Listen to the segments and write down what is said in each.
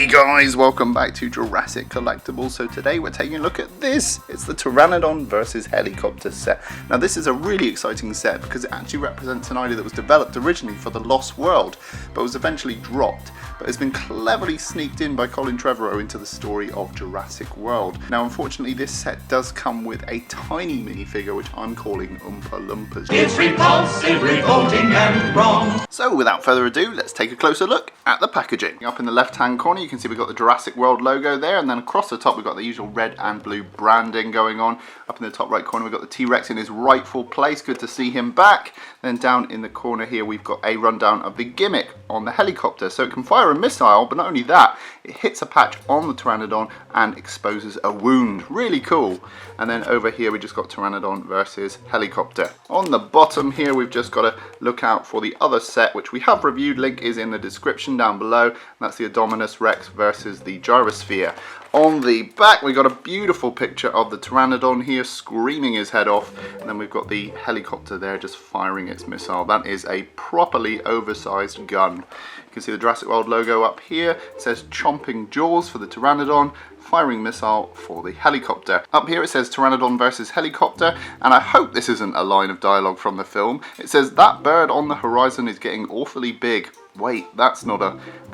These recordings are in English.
Hey guys, welcome back to Jurassic Collectibles. So today we're taking a look at this. It's the Pteranodon versus Helicopter set. Now this is a really exciting set because it actually represents an idea that was developed originally for the Lost World, but was eventually dropped, but has been cleverly sneaked in by Colin Trevorrow into the story of Jurassic World. Now unfortunately this set does come with a tiny minifigure which I'm calling Oompa Loompas. It's repulsive, revolting and wrong. So without further ado, let's take a closer look at the packaging. Up in the left hand corner you can see we've got the Jurassic World logo there, and then across the top we've got the usual red and blue branding going on. Up in the top right corner we've got the T-Rex in his rightful place, good to see him back. Then down in the corner here we've got a rundown of the gimmick on the helicopter. So it can fire a missile, but not only that, it hits a patch on the Pteranodon and exposes a wound. Really cool. And then over here we just got Pteranodon versus Helicopter. On the bottom here we've just got to look out for the other set which we have reviewed, link is in the description down below, and that's the Indominus Rex versus the Gyrosphere. On the back we got a beautiful picture of the Pteranodon here screaming his head off, and then we've got the helicopter there just firing its missile. That is a properly oversized gun. You can see the Jurassic World logo up here. It says chomping jaws for the Pteranodon, firing missile for the helicopter. Up here it says Pteranodon versus Helicopter, and I hope this isn't a line of dialogue from the film. It says that bird on the horizon is getting awfully big. Wait, that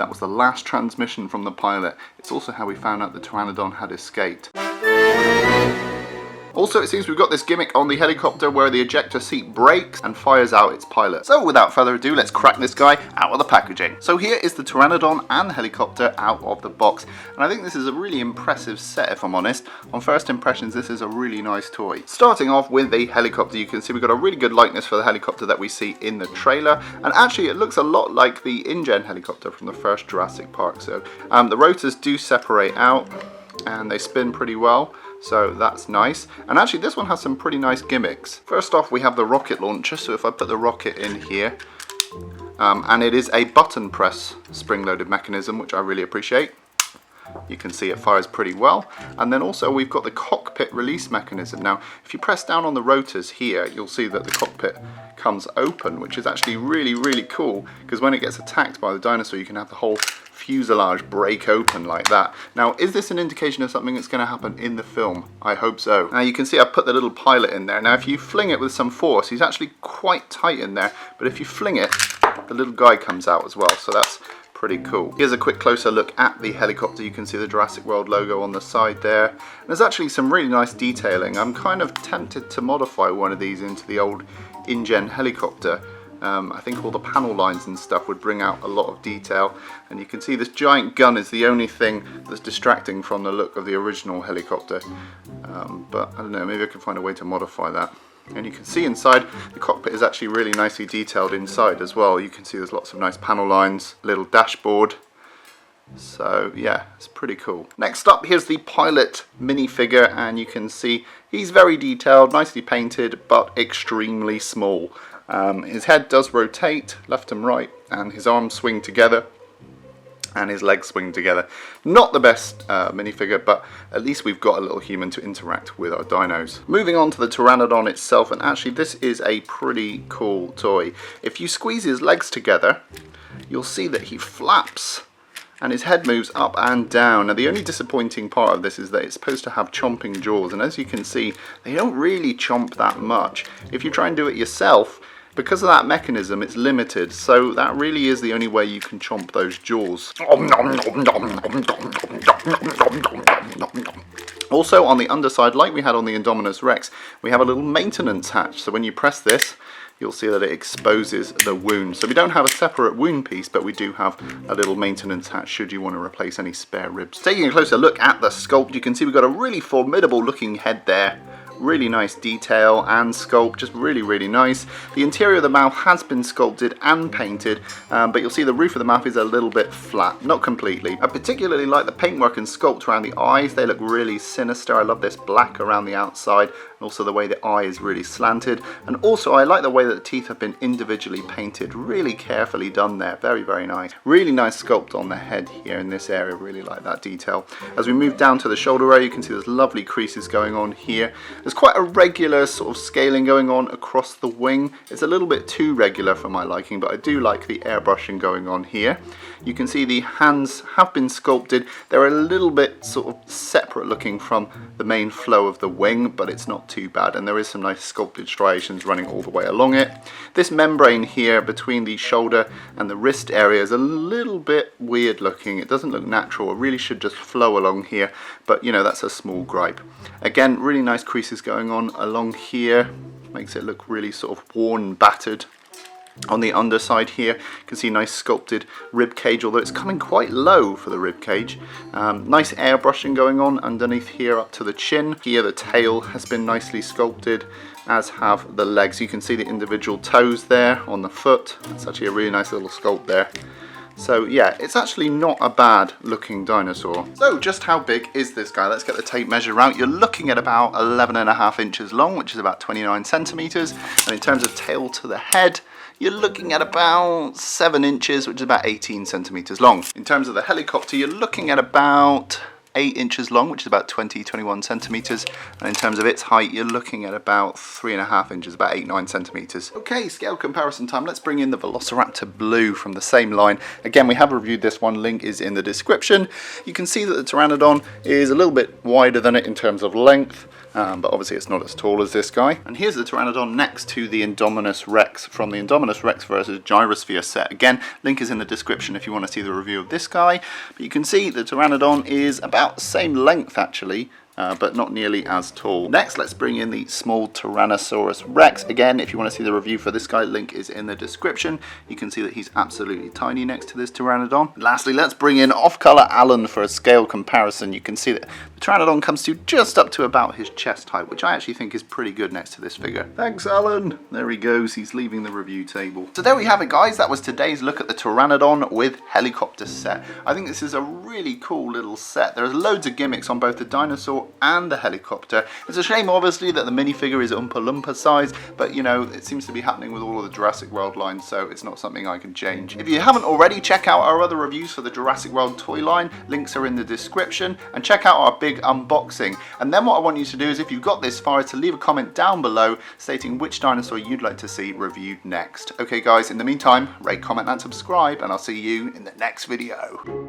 was the last transmission from the pilot. It's also how we found out the Pteranodon had escaped. Also, it seems we've got this gimmick on the helicopter where the ejector seat breaks and fires out its pilot. So without further ado, let's crack this guy out of the packaging. So here is the Pteranodon and helicopter out of the box. And I think this is a really impressive set, if I'm honest. On first impressions, this is a really nice toy. Starting off with the helicopter, you can see we've got a really good likeness for the helicopter that we see in the trailer. And actually, it looks a lot like the InGen helicopter from the first Jurassic Park. So the rotors do separate out and they spin pretty well. So that's nice. And actually this one has some pretty nice gimmicks. First off we have the rocket launcher, so if I put the rocket in here, and it is a button press spring-loaded mechanism, which I really appreciate. You can see it fires pretty well. And then also we've got the cockpit release mechanism. Now if you press down on the rotors here, you'll see that the cockpit comes open, which is actually really cool, because when it gets attacked by the dinosaur you can have the whole fuselage break open like that. Now is this an indication of something that's going to happen in the film? I hope so. Now you can see I've put the little pilot in there. Now if you fling it with some force, he's actually quite tight in there, but if you fling it, the little guy comes out as well, so that's pretty cool. Here's a quick closer look at the helicopter. You can see the Jurassic World logo on the side there. There's actually some really nice detailing. I'm kind of tempted to modify one of these into the old InGen helicopter. I think all the panel lines and stuff would bring out a lot of detail, and you can see this giant gun is the only thing that's distracting from the look of the original helicopter, but I don't know, maybe I can find a way to modify that. And you can see inside, the cockpit is actually really nicely detailed inside as well. You can see there's lots of nice panel lines, little dashboard. So yeah, it's pretty cool. Next up, here's the pilot minifigure, and you can see he's very detailed, nicely painted, but extremely small. His head does rotate left and right, and his arms swing together, and his legs swing together. Not the best minifigure, but at least we've got a little human to interact with our dinos. Moving on to the Pteranodon itself, and actually this is a pretty cool toy. If you squeeze his legs together, you'll see that he flaps and his head moves up and down. Now the only disappointing part of this is that it's supposed to have chomping jaws, and as you can see, they don't really chomp that much. If you try and do it yourself, because of that mechanism, it's limited, so that really is the only way you can chomp those jaws. Also on the underside, like we had on the Indominus Rex, we have a little maintenance hatch, so when you press this, you'll see that it exposes the wound. So we don't have a separate wound piece, but we do have a little maintenance hatch should you want to replace any spare ribs. Taking a closer look at the sculpt, you can see we've got a really formidable looking head there. Really nice detail and sculpt, just really nice. The interior of the mouth has been sculpted and painted, but you'll see the roof of the mouth is a little bit flat, not completely. I particularly like the paintwork and sculpt around the eyes. They look really sinister. I love this black around the outside, and also the way the eye is really slanted. And also I like the way that the teeth have been individually painted, really carefully done there. Very nice. Really nice sculpt on the head here in this area, really like that detail. As we move down to the shoulder area, you can see there's lovely creases going on here. There's quite a regular sort of scaling going on across the wing. It's a little bit too regular for my liking, but I do like the airbrushing going on here. You can see the hands have been sculpted. They're a little bit sort of separate looking from the main flow of the wing, but it's not too bad, and there is some nice sculpted striations running all the way along it. This membrane here between the shoulder and the wrist area is a little bit weird looking. It doesn't look natural. It really should just flow along here, but you know, that's a small gripe. Again, really nice creases going on along here. Makes it look really sort of worn and battered. On the underside here, you can see nice sculpted rib cage, although it's coming quite low for the rib cage. Nice airbrushing going on underneath here up to the chin. Here the tail has been nicely sculpted, as have the legs. You can see the individual toes there on the foot. That's actually a really nice little sculpt there. So yeah, it's actually not a bad looking dinosaur. So just how big is this guy? Let's get the tape measure out. You're looking at about 11.5 inches long, which is about 29 centimeters. And in terms of tail to the head, you're looking at about 7 inches, which is about 18 centimeters long. In terms of the helicopter, you're looking at about 8 inches long, which is about 21 centimeters, and in terms of its height, you're looking at about 3.5 inches, about 8-9 centimeters. Okay, scale comparison time. Let's bring in the Velociraptor Blue from the same line. Again, we have reviewed this one. Link is in the description. You can see that the Pteranodon is a little bit wider than it in terms of length. But obviously it's not as tall as this guy. And here's the Pteranodon next to the Indominus Rex from the Indominus Rex versus Gyrosphere set. Again, link is in the description if you want to see the review of this guy. But you can see the Pteranodon is about the same length actually, but not nearly as tall. Next, let's bring in the small Tyrannosaurus Rex. Again, if you want to see the review for this guy, link is in the description. You can see that he's absolutely tiny next to this Pteranodon. Lastly, let's bring in Off-Color Alan for a scale comparison. You can see that the Pteranodon comes to just up to about his chest height, which I actually think is pretty good next to this figure. Thanks, Alan. There he goes. He's leaving the review table. So there we have it, guys. That was today's look at the Pteranodon with helicopter set. I think this is a really cool little set. There's loads of gimmicks on both the dinosaur and the helicopter. It's a shame obviously that the minifigure is Oompa Loompa size, but you know, it seems to be happening with all of the Jurassic World lines, so it's not something I can change. If you haven't already, check out our other reviews for the Jurassic World toy line. Links are in the description, and check out our big unboxing. And then what I want you to do is, if you've got this far, is to leave a comment down below stating which dinosaur you'd like to see reviewed next. Okay guys, in the meantime, rate, comment and subscribe, and I'll see you in the next video.